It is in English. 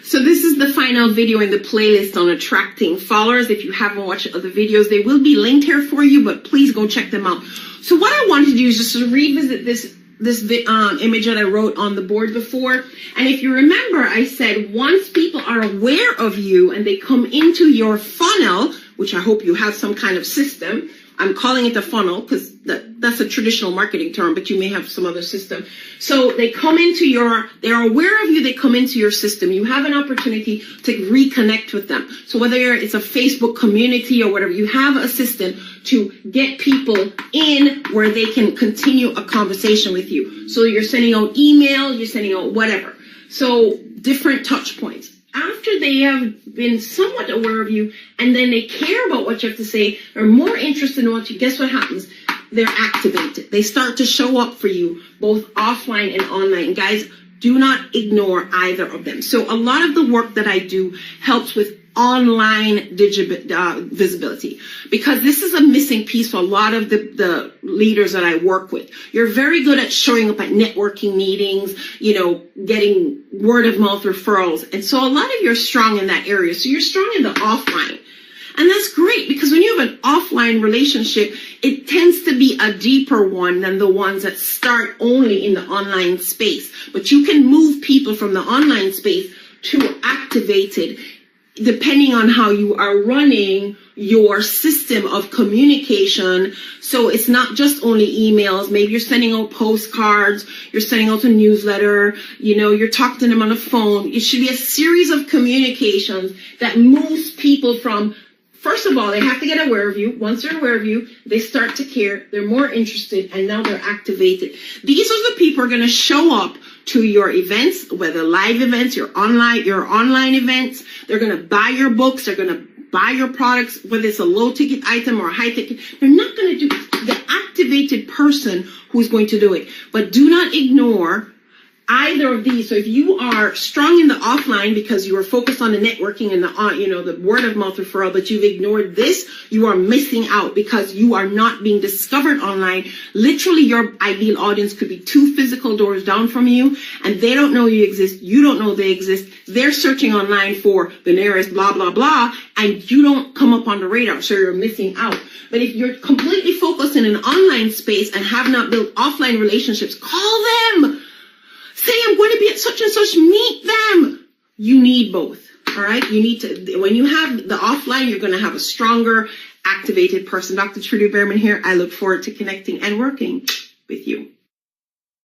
So this is the final video in the playlist on attracting followers. If you haven't watched other videos, they will be linked here for you, but please go check them out. So what I wanted to do is just to revisit this image that I wrote on the board before. And if you remember, I said once people are aware of you and they come into your funnel, which I hope you have some kind of system. I'm calling it a funnel because that's a traditional marketing term, but you may have some other system. So they come into they're aware of you, they come into your system. You have an opportunity to reconnect with them. So whether it's a Facebook community or whatever, you have a system to get people in where they can continue a conversation with you. So you're sending out email, you're sending out whatever. So different touch points. After they have been somewhat aware of you and then they care about what you have to say, they're more interested in what you, guess what happens? They're activated. They start to show up for you both offline and online. Guys, do not ignore either of them. So a lot of the work that I do helps with online visibility, because this is a missing piece for a lot of the leaders that I work with. You're very good at showing up at networking meetings, getting word of mouth referrals. And so a lot of you are strong in that area. So you're strong in the offline. And that's great, because when you have an offline relationship, it tends to be a deeper one than the ones that start only in the online space. But you can move people from the online space to activated, depending on how you are running your system of communication. So it's not just only emails. Maybe you're sending out postcards, you're sending out a newsletter, you're talking to them on the phone. It should be a series of communications that moves people from, first of all, they have to get aware of you. Once they're aware of you, they start to care, they're more interested, and now they're activated. These are the people who are going to show up to your events, whether live events, your online events. They're going to buy your books. They're going to buy your products, whether it's a low ticket item or a high ticket. They're not going to do the activated person who's going to do it. But do not ignore either of these. So if you are strong in the offline because you are focused on the networking and the word of mouth referral, but you've ignored this, you are missing out because you are not being discovered online. Literally, your ideal audience could be 2 physical doors down from you, and they don't know you exist. You don't know they exist. They're searching online for the nearest blah, blah, blah, and you don't come up on the radar, so you're missing out. But if you're completely focused in an online space and have not built offline relationships, call them. Say, I'm going to be at such and such, meet them. You need both, all right? You need to, when you have the offline, you're going to have a stronger, activated person. Dr. Trudy Beerman here. I look forward to connecting and working with you.